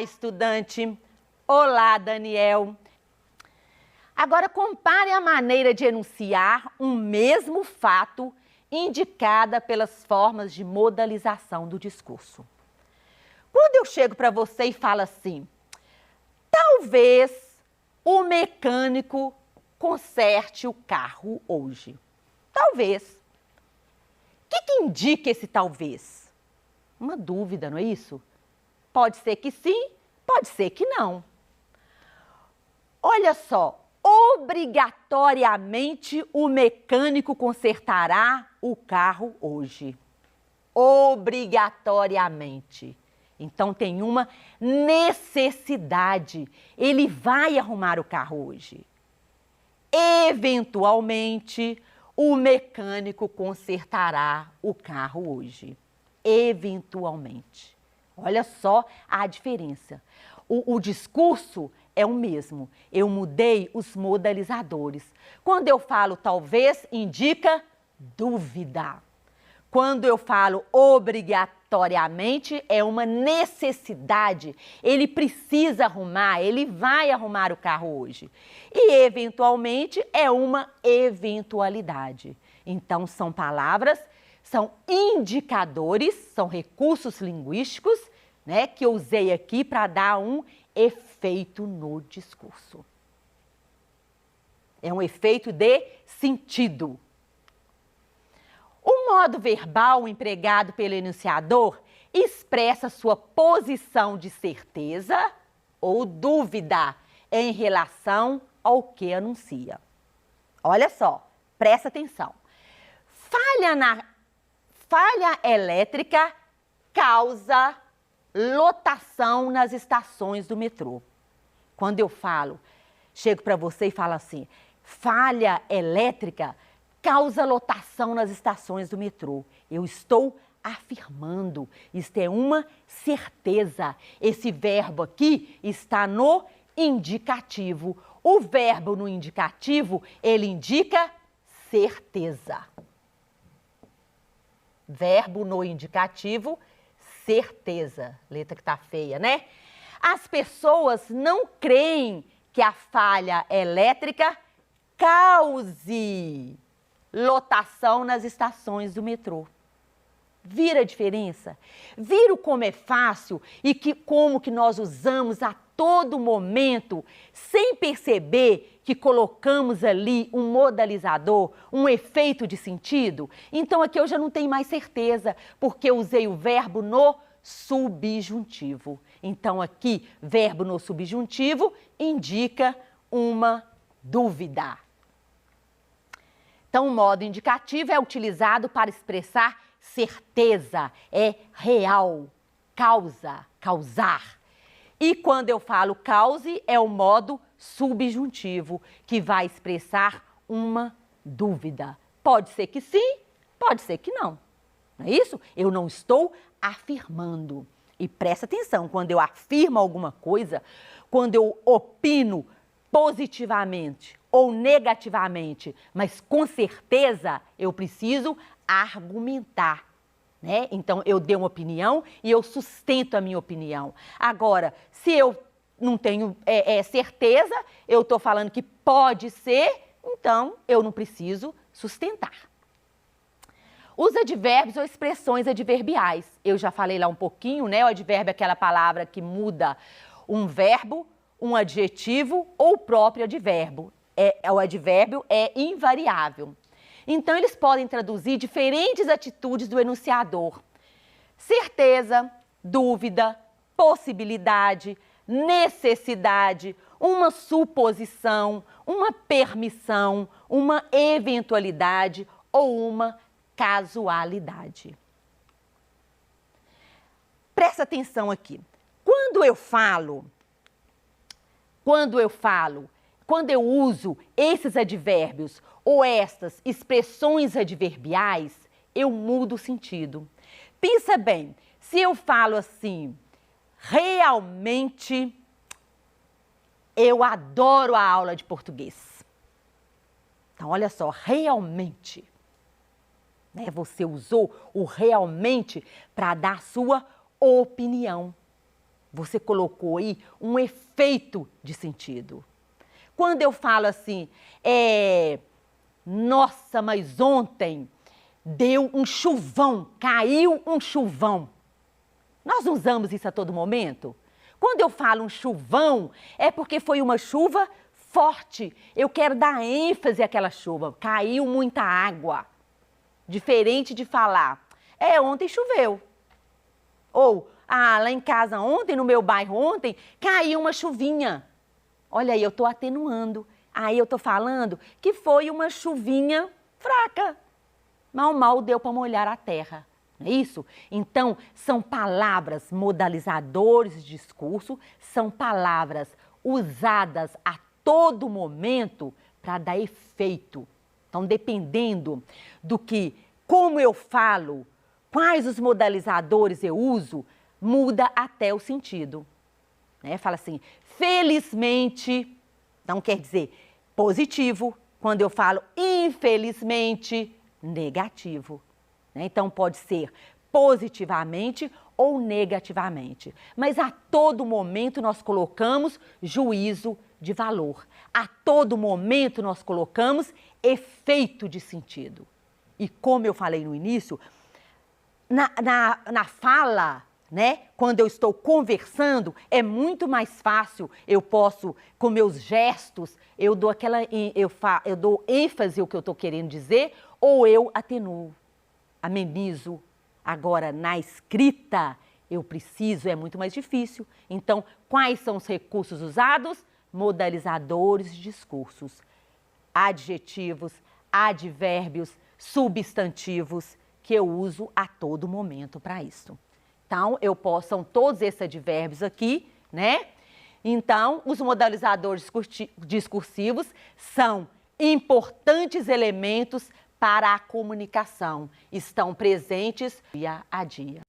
Olá, estudante! Olá, Daniel! Agora compare a maneira de enunciar um mesmo fato indicada pelas formas de modalização do discurso. Quando eu chego para você e falo assim, talvez o mecânico conserte o carro hoje. Talvez. O que indica esse talvez? Uma dúvida, não é isso? Pode ser que sim, pode ser que não. Olha só, obrigatoriamente o mecânico consertará o carro hoje. Obrigatoriamente. Então tem uma necessidade. Ele vai arrumar o carro hoje. Eventualmente, o mecânico consertará o carro hoje. Eventualmente. Olha só a diferença. O discurso é o mesmo. Eu mudei os modalizadores. Quando eu falo talvez, indica dúvida. Quando eu falo obrigatoriamente, é uma necessidade. Ele precisa arrumar, ele vai arrumar o carro hoje. E eventualmente é uma eventualidade. Então são palavras, são indicadores, são recursos linguísticos, né, que eu usei aqui para dar um efeito no discurso. É um efeito de sentido. O modo verbal empregado pelo enunciador expressa sua posição de certeza ou dúvida em relação ao que anuncia. Olha só, presta atenção. Falha elétrica causa lotação nas estações do metrô. Quando eu chego para você e falo assim, falha elétrica causa lotação nas estações do metrô. Eu estou afirmando, isto é uma certeza. Esse verbo aqui está no indicativo. O verbo no indicativo, ele indica certeza. Verbo no indicativo, certeza. Letra que tá feia, né? As pessoas não creem que a falha elétrica cause lotação nas estações do metrô. Vira a diferença? Vira como é fácil e como que nós usamos a todo momento, sem perceber que colocamos ali um modalizador, um efeito de sentido? Então aqui eu já não tenho mais certeza, porque eu usei o verbo no subjuntivo. Então aqui, verbo no subjuntivo indica uma dúvida. Então, o modo indicativo é utilizado para expressar certeza, é real, causa, causar. E quando eu falo cause, é o modo subjuntivo, que vai expressar uma dúvida. Pode ser que sim, pode ser que não. Não é isso? Eu não estou afirmando. E presta atenção, quando eu afirmo alguma coisa, quando eu opino positivamente ou negativamente, mas com certeza eu preciso argumentar, né? Então eu dei uma opinião e eu sustento a minha opinião. Agora, se eu não tenho certeza, eu estou falando que pode ser, então eu não preciso sustentar. Os advérbios ou expressões adverbiais. Eu já falei lá um pouquinho, né? O advérbio é aquela palavra que muda um verbo, um adjetivo ou o próprio advérbio. O advérbio é invariável. Então, eles podem traduzir diferentes atitudes do enunciador. Certeza, dúvida, possibilidade, necessidade, uma suposição, uma permissão, uma eventualidade ou uma casualidade. Presta atenção aqui. Quando eu uso esses advérbios ou estas expressões adverbiais, eu mudo o sentido. Pensa bem, se eu falo assim, realmente eu adoro a aula de português. Então, olha só, realmente, né? Você usou o realmente para dar sua opinião. Você colocou aí um efeito de sentido. Quando eu falo assim, nossa, mas ontem deu um chuvão, caiu um chuvão. Nós não usamos isso a todo momento? Quando eu falo um chuvão, é porque foi uma chuva forte. Eu quero dar ênfase àquela chuva. Caiu muita água. Diferente de falar, ontem choveu. Ou, lá em casa ontem, no meu bairro ontem, caiu uma chuvinha. Olha aí, eu estou atenuando. Aí eu estou falando que foi uma chuvinha fraca. Mal deu para molhar a terra. Não é isso? Então, são palavras modalizadores de discurso, são palavras usadas a todo momento para dar efeito. Então, dependendo do que, como eu falo, quais os modalizadores eu uso, muda até o sentido. Né? Fala assim, felizmente, então quer dizer positivo. Quando eu falo infelizmente, negativo. Né? Então pode ser positivamente ou negativamente. Mas a todo momento nós colocamos juízo de valor. A todo momento nós colocamos efeito de sentido. E como eu falei no início, na fala, né? Quando eu estou conversando, é muito mais fácil, eu posso, com meus gestos, eu dou ênfase ao que eu estou querendo dizer, ou eu atenuo, amenizo. Agora, na escrita, é muito mais difícil. Então, quais são os recursos usados? Modalizadores de discursos, adjetivos, advérbios, substantivos, que eu uso a todo momento para isso. Então, são todos esses advérbios aqui, né? Então, os modalizadores discursivos são importantes elementos para a comunicação. Estão presentes dia a dia.